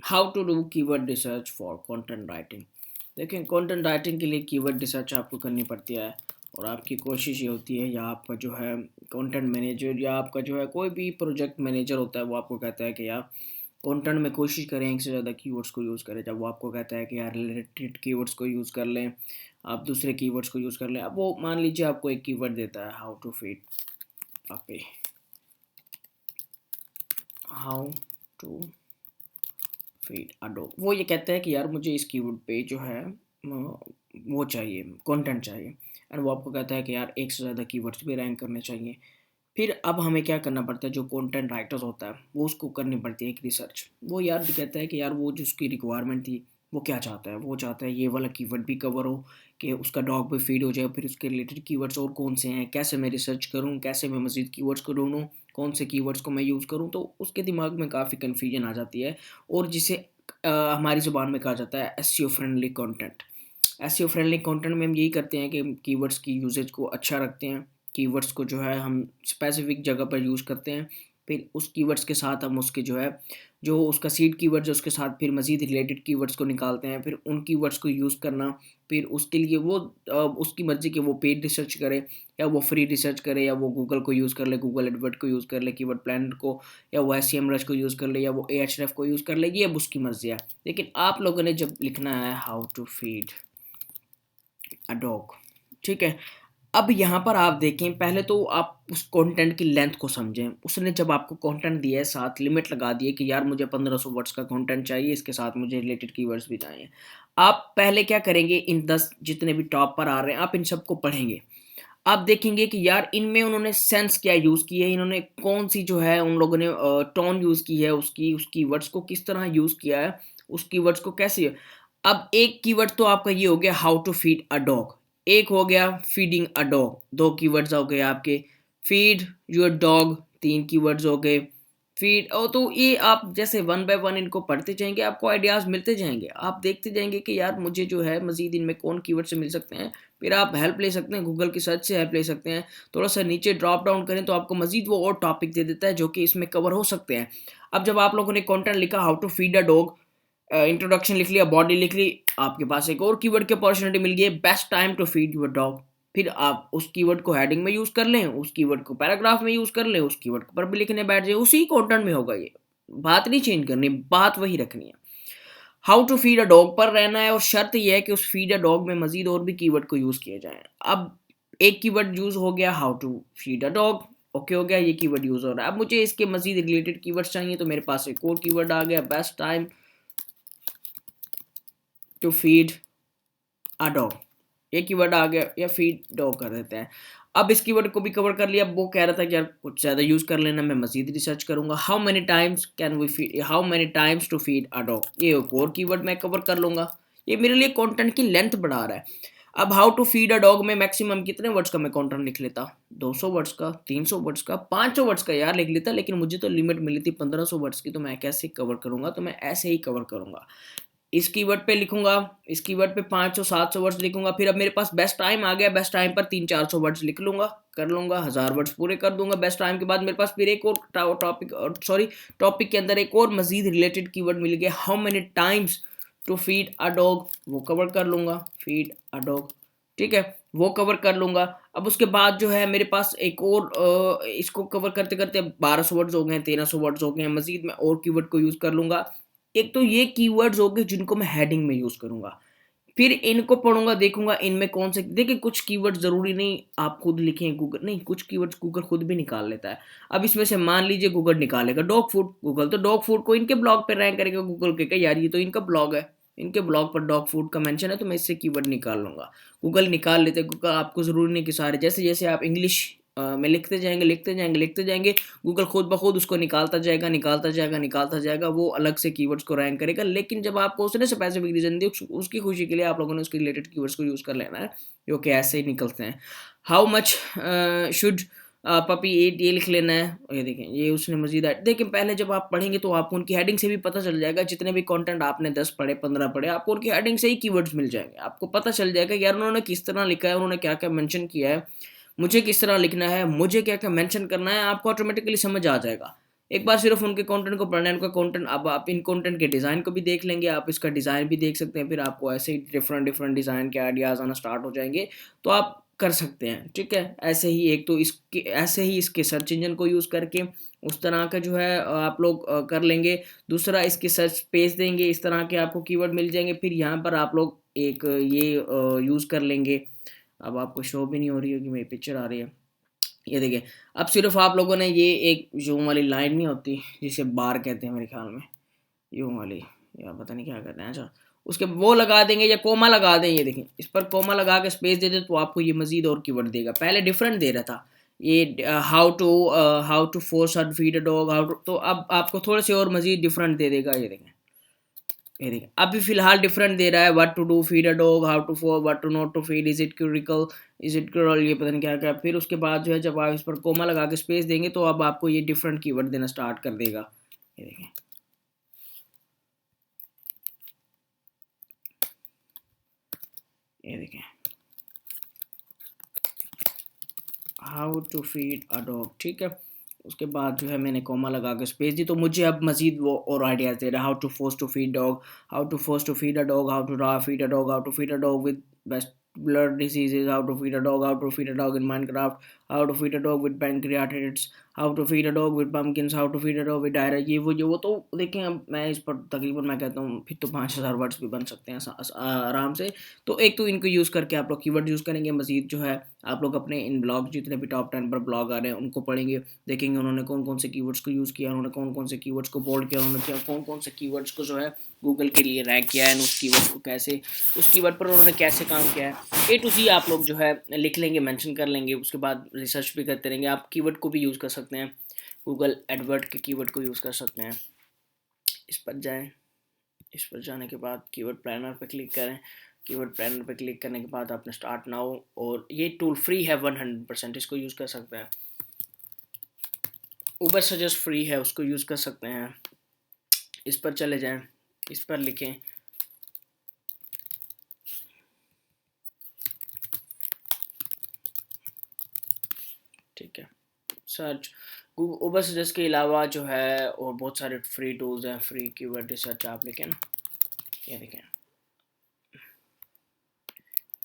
How to do keyword research for content writing. देखिए, content writing के लिए keyword research आपको करनी पड़ती है और आपकी कोशिश ये होती है, या आपका जो है कंटेंट मैनेजर या आपका जो है कोई भी प्रोजेक्ट मैनेजर होता है, वो आपको कहता है कि यार कंटेंट में कोशिश करें एक से ज़्यादा कीवर्ड्स को यूज़ करें। जब वो आपको कहता है कि यार रिलेटेड कीवर्ड्स को यूज़ कर लें, आप दूसरे कीवर्ड्स को यूज़ कर लें। अब वो मान लीजिए आपको एक कीवर्ड देता है, हाउ टू फीड पे, how to feed a dog. वो ये कहता है कि यार मुझे इस कीवर्ड पे जो है वो चाहिए, कंटेंट चाहिए। एंड वो आपको कहता है कि यार एक से ज़्यादा कीवर्ड्स भी रैंक करने चाहिए। फिर अब हमें क्या करना पड़ता है, जो कंटेंट राइटर्स होता है वो उसको करनी पड़ती है एक रिसर्च। वो यार भी कहता है कि यार वो जो उसकी रिक्वायरमेंट थी वो क्या चाहता है, वो चाहता है ये वाला कीवर्ड भी कवर हो, कि उसका डॉग भी फीड हो जाए। फिर उसके रिलेटेड कीवर्ड्स और कौन से हैं, कैसे मैं रिसर्च करूँ, कैसे मैं मज़ीद कीवर्ड्स को ढूंढूँ, कौन से कीवर्ड्स को मैं यूज़ करूँ। तो उसके दिमाग में काफ़ी कन्फ्यूजन आ जाती है। और जिसे हमारी ज़ुबान में कहा जाता है SEO friendly content. SEO friendly content में हम यही करते हैं कि कीवर्ड्स की यूजेज को अच्छा रखते हैं। कीवर्ड्स को जो है हम स्पेसिफिक जगह पर यूज़ करते हैं। फिर उस कीवर्ड्स के साथ हम उसके जो है, जो उसका सीड कीवर्ड्स है उसके साथ फिर मज़ीद रिलेटेड कीवर्ड्स को निकालते हैं। फिर उन कीवर्ड्स को यूज़ करना, फिर उसके लिए वो उसकी मर्ज़ी कि वो पेड रिसर्च करे या वो फ्री रिसर्च करे, या वो गूगल को यूज़ कर ले, गूगल एडवर्ड को यूज़ कर ले, कीवर्ड प्लानर को, या वो एसईएमरुश को यूज़ कर ले, या वो एएचरेफ को यूज़ कर ले। ये अब उसकी मर्ज़ी है। लेकिन आप लोगों ने जब लिखना है how to feed a dog, ठीक है। अब यहाँ पर आप देखें, पहले तो आप उस कंटेंट की लेंथ को समझें। उसने जब आपको कंटेंट दिया है, साथ लिमिट लगा दी है कि यार मुझे 1500 वर्ड्स का कंटेंट चाहिए, इसके साथ मुझे रिलेटेड कीवर्ड्स भी चाहिए। आप पहले क्या करेंगे, इन 10 जितने भी टॉप पर आ रहे हैं आप इन सबको पढ़ेंगे। आप देखेंगे कि यार इनमें उन्होंने सेंस क्या यूज़ की है, इन्होंने कौन सी जो है उन लोगों ने टोन यूज़ की है, उसकी उस कीवर्ड्स को किस तरह यूज़ किया है, उस कीवर्ड्स को कैसे। अब एक कीवर्ड तो आपका ये हो गया how to feed a dog, एक हो गया फीडिंग अ डॉग, 2 कीवर्ड्स हो गए आपके। फीड योर डॉग 3 कीवर्ड्स हो गए। फीड तो ये आप जैसे वन बाय वन इनको पढ़ते जाएँगे, आपको आइडियाज़ मिलते जाएँगे। आप देखते जाएँगे कि यार मुझे जो है मज़ीद इनमें कौन कीवर्ड से मिल सकते हैं। फिर आप हेल्प ले सकते हैं, गूगल की सर्च से हेल्प ले सकते हैं। थोड़ा-सा नीचे ड्रॉप डाउन करें तो आपको मज़ीद वो और टॉपिक दे देता है जो कि इसमें कवर हो सकते हैं। अब जब आप लोगों ने कंटेंट लिखा how to feed a dog, introduction लिख लिया, बॉडी लिख ली, आपके पास एक और कीवर्ड की अपॉर्चुनिटी मिल गई है, best time to feed your dog. फिर आप उस कीवर्ड को हेडिंग में यूज़ कर लें, उस कीवर्ड को पैराग्राफ में यूज़ कर लें, उस कीवर्ड पर भी लिखने बैठ जाइए, उसी कंटेंट में होगा ये। बात नहीं चेंज करनी, बात वही रखनी है। How to feed a dog पर रहना है और शर्त ये है कि उस फीड अ डॉग में मज़ीद और भी कीवर्ड को यूज़ किए जाएँ। अब एक कीवर्ड यूज़ हो गया how to feed a dog, okay हो गया, ये कीवर्ड यूज़ हो रहा है। अब मुझे इसके मज़ीद रिलेटेड कीवर्ड्स चाहिए, तो मेरे पास एक और कीवर्ड आ गया, best time to feed a dog. ये कीवर्ड आ गया, या फीड डॉग कर देते हैं। अब इस कीवर्ड को भी कवर कर लिया। अब वो कह रहा था कि यार कुछ ज़्यादा यूज़ कर लेना, मैं मज़ीद रिसर्च करूँगा। How many times can we feed, how many times to feed a dog, ये एक और कीवर्ड मैं कवर कर लूँगा। ये मेरे लिए कंटेंट की लेंथ बढ़ा रहा है। अब how to feed a dog में मैक्सिमम कितने वर्ड्स का मैं कंटेंट लिख लेता? 200 वर्ड्स का, 300 वर्ड्स का, 500 वर्ड्स का यार लिख लेता, लेकिन मुझे तो लिमिट मिली थी 1500 वर्ड्स की, तो मैं कैसे कवर करूँगा? तो मैं ऐसे ही कवर करूँगा। इस कीवर्ड पे लिखूँगा, इस कीवर्ड पे 500-700 वर्ड्स लिखूँगा। फिर अब मेरे पास बेस्ट टाइम आ गया, बेस्ट टाइम पर 300-400 वर्ड्स लिख लूँगा, कर लूँगा, 1000 वर्ड्स पूरे कर दूँगा। बेस्ट टाइम के बाद मेरे पास फिर एक और टॉपिक के अंदर एक और मज़ीद रिलेटेड कीवर्ड मिल गया, how many times to feed a dog, वो कवर कर लूँगा, फीड अ डॉग, ठीक है? वो कवर कर लूँगा। अब उसके बाद जो है मेरे पास एक और इसको कवर करते-करते 1200 वर्ड्स हो गए हैं, 1300 वर्ड्स हो गए हैं, मज़ीद मैं और कीवर्ड को यूज़ कर लूँगा। एक तो ये कीवर्ड्स हो गए जिनको मैं हेडिंग में यूज़ करूँगा। फिर इनको पढ़ूँगा, देखूँगा इनमें कौन से, देखिए कुछ कीवर्ड ज़रूरी नहीं आप खुद लिखें, गूगल नहीं, कुछ कीवर्ड्स गूगल खुद भी निकाल लेता है। अब इसमें से मान लीजिए गूगल निकालेगा डॉग फूड, गूगल तो डॉग फूड को इनके ब्लॉग पे रैंक करेगा, गूगल कहेगा यार ये तो इनका ब्लॉग है, इनके ब्लॉग पर डॉग फूड का मेंशन है, तो मैं इससे कीवर्ड निकाल लूँगा। गूगल निकाल लेते हैं, गूगल आपको ज़रूरी नहीं कि सारे, जैसे-जैसे आप इंग्लिश में लिखते जाएँगे, गूगल खुद ब खुद उसको निकालता जाएगा, वो अलग से कीवर्ड्स को रैंक करेगा। लेकिन जब आपको उसने स्पेसिफिक रीज़न दी, उसकी खुशी के लिए आप लोगों ने उसके रिलेटेड कीवर्ड्स को यूज़ कर लेना है, जो कि ऐसे ही निकलते हैं। हाउ मच शुड पपी ईट, ये लिख लेना है। और ये देखें, ये उसने मज़ीद ऐड, देखिए पहले जब आप पढ़ेंगे तो आपको उनकी हेडिंग से भी पता चल जाएगा। जितने भी कंटेंट आपने 10 पढ़े, 15 पढ़े, आपको उनकी हेडिंग से ही कीवर्ड्स मिल जाएँगे। आपको पता चल जाएगा कि यार उन्होंने किस तरह लिखा है, उन्होंने क्या-क्या मेंशन किया है, मुझे किस तरह लिखना है, मुझे क्या-क्या मेंशन करना है, आपको ऑटोमेटिकली समझ आ जाएगा। एक बार सिर्फ उनके कंटेंट को पढ़ना है, उनका कंटेंट। अब आप इन कंटेंट के डिज़ाइन को भी देख लेंगे, आप इसका डिज़ाइन भी देख सकते हैं, फिर आपको ऐसे ही डिफरेंट डिफरेंट डिज़ाइन के आइडियाज़ आना स्टार्ट हो जाएंगे, तो आप कर सकते हैं। ठीक है, ऐसे ही एक तो इसके ऐसे ही इसके सर्च इंजन को यूज़ करके उस तरह का जो है आप लोग कर लेंगे। दूसरा, इसकी सर्च पेज देंगे, इस तरह के आपको कीवर्ड मिल जाएंगे। फिर यहाँ पर आप लोग एक ये यूज़ कर लेंगे। अब आपको शो भी नहीं हो रही होगी, मेरी पिक्चर आ रही है, ये देखिए। अब सिर्फ आप लोगों ने ये एक यूं वाली लाइन नहीं होती जिसे बार कहते हैं मेरे ख्याल में, यूं वाली, या पता नहीं क्या कहते हैं, अच्छा, उसके वो लगा देंगे या कोमा लगा दें। ये देखें, इस पर कोमा लगा के स्पेस दे दे तो आपको ये मजीद और कीवर्ड देगा। पहले डिफरेंट दे रहा था ये how to force a feed a dog, how to, तो अब आपको थोड़े से और मजीद डिफरेंट दे देगा। ये देखें, ये देखिए, अभी फिलहाल डिफरेंट दे रहा है, what to do feed a dog, how to for, what to not to feed, is it क्यूरिकल, इज इट क्रल, ये पता नहीं क्या क्या। फिर उसके बाद जो है जब आप इस पर कोमा लगा के स्पेस देंगे तो अब आपको ये डिफरेंट कीवर्ड देना स्टार्ट कर देगा। ये देखें, ये देखें, how to feed a dog. ठीक है, उसके बाद जो है मैंने कोमा लगा के स्पेस दी, तो मुझे अब मजीद वो और आइडियाज़ दे रहा है। How to force to feed dog, how to force to feed a dog, how to raw feed a dog, how to feed a dog with best blood diseases, how to feed a dog, how to feed a dog in Minecraft, how to feed a dog with pancreatitis, how to feed a dog with pumpkins, how to feed a dog with diarrhea, ये वो तो देखें। अब मैं इस पर तकरीबन मैं कहता हूँ फिर तो 5,000 वर्ड्स भी बन सकते हैं आराम से। तो एक तो इनको यूज़ करके आप लोग कीवर्ड यूज़ करेंगे। मजीद जो है आप लोग अपने इन ब्लॉग, जितने भी टॉप 10 पर ब्लॉग आ रहे हैं उनको पढ़ेंगे, देखेंगे उन्होंने कौन कौन से कीवर्ड्स को यूज़ किया, उन्होंने कौन कौन से कीवर्ड्स को बोल्ड किया, उन्होंने क्या कौन कौन से कीवर्ड्स को जो है गूगल के लिए रैंक किया है, उस कीवर्ड को कैसे, उस कीवर्ड पर उन्होंने कैसे काम किया है। ए टू ज़ी आप लोग जो है लिख लेंगे, मेंशन कर लेंगे। उसके बाद रिसर्च भी करते रहेंगे। आप कीवर्ड को भी यूज़ कर सकते हैं, गूगल एडवर्ड के कीवर्ड को यूज़ कर सकते हैं। इस पर जाएं, इस पर जाने के बाद कीवर्ड प्लानर पर क्लिक करें। कीवर्ड प्लानर पर क्लिक करने के बाद आपने स्टार्ट नाउ, और ये टूल फ्री है 100%, इसको यूज़ कर सकते हैं। उबर सजेस्ट फ्री है, उसको यूज़ कर सकते हैं। इस पर चले जाएं, इस पर लिखें, ठीक है, सर्च उबर सजेस्ट के अलावा जो है और बहुत सारे फ्री टूल्स हैं, फ्री कीवर्ड रिसर्च आप लिखें। ये देखें,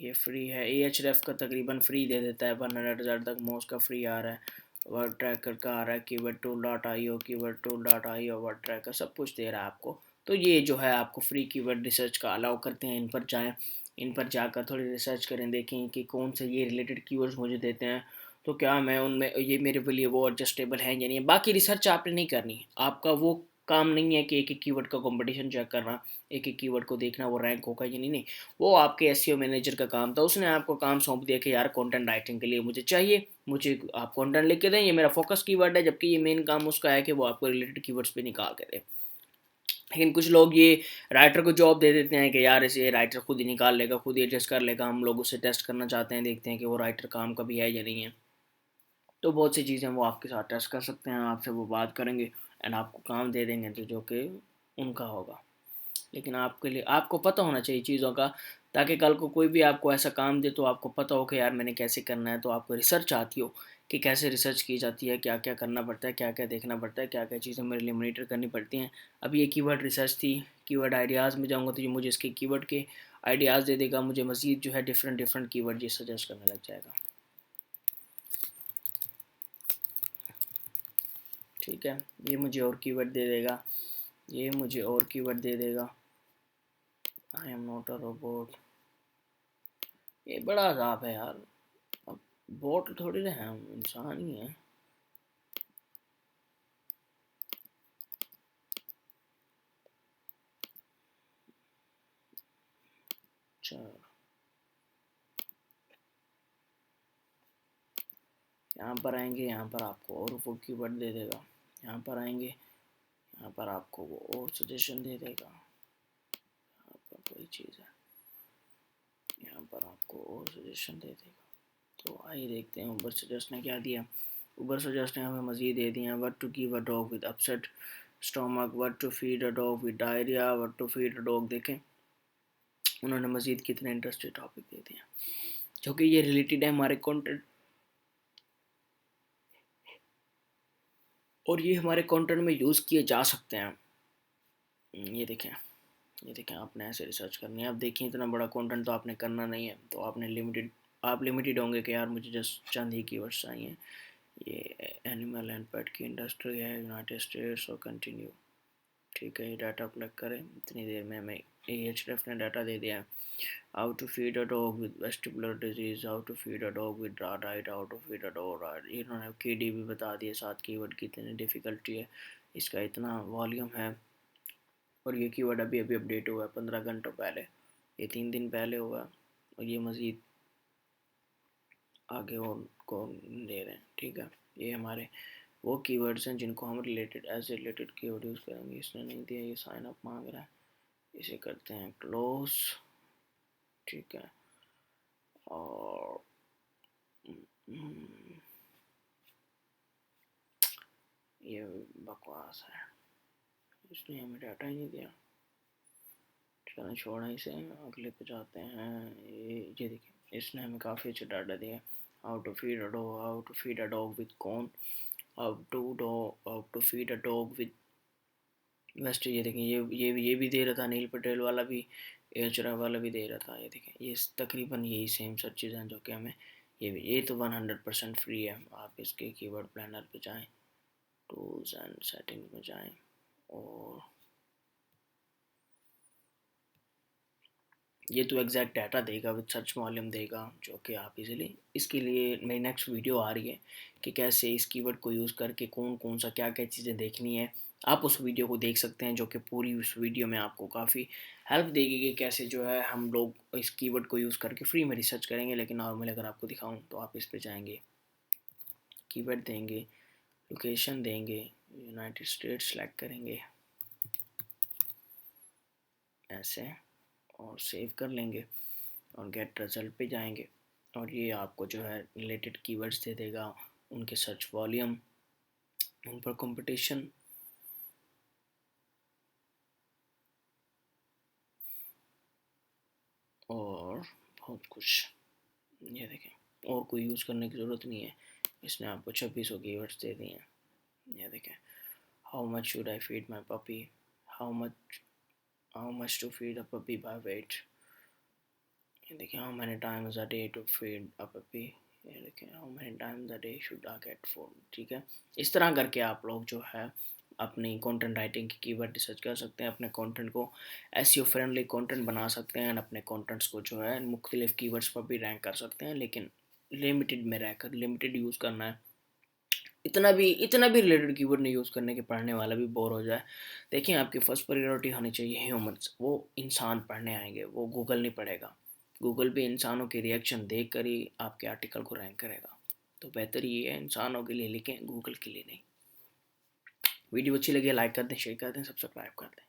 ये फ्री है। Ahref का तकरीबन फ्री दे देता है, 100,000 तक मोस्ट का फ्री आ रहा है। वर्ड ट्रैकर का आ रहा है, keyword tool dot I O, keyword tool dot I O, word tracker सब कुछ दे रहा है आपको। तो ये जो है आपको फ्री कीवर्ड रिसर्च का अलाउ करते हैं। इन पर जाएँ, इन पर जाकर थोड़ी रिसर्च करें, देखें कि कौन से ये रिलेटेड कीवर्ड्स मुझे देते हैं, तो क्या मैं उनमें ये मेरे लिए वो एडजस्टेबल है या नहीं। बाकी रिसर्च आपने नहीं करनी, आपका वो काम नहीं है कि एक एक कीवर्ड का कंपटीशन चेक करना, एक एक कीवर्ड को देखना वो रैंक होगा या नहीं। नहीं, वो आपके एसईओ मैनेजर का काम था, उसने आपको काम सौंप दिया कि यार कंटेंट राइटिंग के लिए मुझे चाहिए, मुझे आप कंटेंट लिख के दें, ये मेरा फोकस कीवर्ड है। जबकि ये मेन काम उसका है कि वो आपको रिलेटेड कीवर्ड्स पे निकाल के दे। लेकिन कुछ लोग ये राइटर को जॉब दे देते हैं कि यार इसे राइटर खुद ही निकाल लेगा, खुद ही एडजस्ट कर लेगा, हम लोग उसे टेस्ट करना चाहते हैं, देखते हैं कि वो राइटर काम का भी है या नहीं है। तो बहुत सी चीज़ें वो आपके साथ टेस्ट कर सकते हैं, आपसे वो बात करेंगे एंड आपको काम दे देंगे तो जो कि उनका होगा। लेकिन आपके लिए आपको पता होना चाहिए चीज़ों का, ताकि कल को कोई भी आपको ऐसा काम दे तो आपको पता हो कि यार मैंने कैसे करना है। तो आपको रिसर्च आती हो कि कैसे रिसर्च की जाती है, क्या क्या करना पड़ता है, क्या क्या देखना पड़ता है, क्या क्या चीज़ें मेरे लिए मॉनिटर करनी पड़ती हैं। अब ये कीवर्ड रिसर्च थी। कीवर्ड आइडियाज़ में जाऊँगा तो ये मुझे इसके कीवर्ड के आइडियाज़ दे देगा, मुझे मज़ीद जो है डिफरेंट डिफरेंट कीवर्ड ये सजेस्ट करने लग जाएगा। ठीक है, ये मुझे और कीवर्ड दे देगा, ये मुझे और कीवर्ड दे देगा। I am not a robot, ये बड़ा अजाब है यार। अब बोट थोड़ी ना है, हम इंसान ही हैं। चलो, यहाँ पर आएंगे, यहाँ पर आपको और वो कीवर्ड दे देगा। यहाँ पर आएंगे, यहाँ पर आपको वो और सजेशन दे देगा। यहाँ पर कोई चीज़ है, यहाँ पर आपको और सजेशन दे देगा। तो आइए देखते हैं उबर सजेस्ट ने क्या दिया। उबर सजेस्ट ने हमें मज़ीद दे दिया, what to give a dog with upset stomach, what to feed a dog with diarrhoea, what to feed a dog. देखें उन्होंने मज़ीद कितने इंटरेस्टिंग टॉपिक दे दिए जो कि ये रिलेटेड है हमारे कंटेंट और ये हमारे कंटेंट में यूज़ किए जा सकते हैं। ये देखें, ये देखें, आपने ऐसे रिसर्च करनी है। अब देखिए इतना बड़ा कंटेंट तो आपने करना नहीं है, तो आपने लिमिटेड होंगे कि यार मुझे जस्ट चंद ही कीवर्ड्स चाहिए। ये एनिमल एंड पेट की इंडस्ट्री है यूनाइटेड स्टेट्स और कंटिन्यू। ठीक है, ये डाटा कलेक्ट करें। इतनी देर में हमें AHREF ने डाटा दे दिया है। How to feed a dog with vestibular disease, how to feed a dog with dry diet, how to feed a dog right. इन्होंने KD भी बता दिए, 7 कीवर्ड की इतनी डिफ़िकल्टी है, इसका इतना वॉल्यूम है। और ये कीवर्ड अभी अभी अपडेट हुआ है 15 घंटों पहले, ये 3 दिन पहले हुआ, और ये मज़ीद आगे और को दे रहे हैं। ठीक है, ये हमारे वो कीवर्ड्स हैं जिनको हम रिलेटेड कीवर्ड यूज़ करेंगे। इसने नहीं दिया, ये साइन अप मांग रहा है, इसे करते हैं क्लोज। ठीक है, और ये बकवास है, इसने हमें डाटा ही नहीं दिया। चलो छोड़ा इसे, अगले पे जाते हैं। ये देखिए, इसने हमें काफ़ी अच्छा डाटा दिया। How to feed a dog, how to feed a dog with corn, how to feed a dog with waste. ये देखें, ये भी दे रहा था, नील पटेल वाला भी, एचरा वाला भी दे रहा था। ये देखें, ये तकरीबन यही सेम सर्चेज हैं जो कि हमें ये तो 100% फ्री है। आप इसके कीवर्ड प्लानर पे जाएं, टूल्स एंड सेटिंग्स में जाएं, और ये तो एग्जैक्ट डाटा देगा, विद सर्च वॉल्यूम देगा, जो कि आप इजीली, इसके लिए मेरी नेक्स्ट वीडियो आ रही है कि कैसे इस कीवर्ड को यूज़ करके कौन कौन सा क्या क्या चीज़ें देखनी है। आप उस वीडियो को देख सकते हैं, जो कि पूरी उस वीडियो में आपको काफ़ी हेल्प देगी कि कैसे जो है हम लोग इस कीवर्ड को यूज़ करके फ्री में रिसर्च करेंगे। लेकिन नॉर्मली अगर आपको दिखाऊँ तो आप इस पर जाएंगे, कीवर्ड देंगे, लोकेशन देंगे, यूनाइटेड स्टेट्स सेलेक्ट करेंगे ऐसे, और सेव कर लेंगे, और गेट रिजल्ट पे जाएंगे, और ये आपको जो है रिलेटेड कीवर्ड्स दे देगा, उनके सर्च वॉल्यूम, उन पर कंपटीशन, और बहुत कुछ। ये देखें, और कोई यूज़ करने की ज़रूरत नहीं है, इसने आपको 2600 कीवर्ड्स दे दिए हैं। ये देखें, how much should I feed my puppy, how much to feed a puppy by weight. ये देखिए, how many times a day to feed a puppy. ये देखें, how many times a day should I get food. ठीक है, इस तरह करके आप लोग जो है अपनी कंटेंट राइटिंग की कीवर्ड रिसर्च कर सकते हैं, अपने कंटेंट को एसईओ फ्रेंडली कंटेंट बना सकते हैं, अपने कंटेंट्स को जो है मुख्तलिफ कीवर्ड्स पर भी रैंक कर सकते हैं, लेकिन लिमिटेड में रहकर, लिमिटेड यूज़ करना है। इतना भी रिलेटेड कीवर्ड नहीं यूज़ करने के पढ़ने वाला भी बोर हो जाए। देखिए, आपकी फर्स्ट प्रायोरिटी होनी चाहिए ह्यूमंस, वो इंसान पढ़ने आएंगे, वो गूगल नहीं पढ़ेगा। गूगल पे इंसानों के रिएक्शन देख कर ही आपके आर्टिकल को रैंक करेगा। तो बेहतर ये है, इंसानों के लिए लिखें, गूगल के लिए नहीं। वीडियो अच्छी लगी लाइक कर दें, शेयर कर दें, सब्सक्राइब कर दें।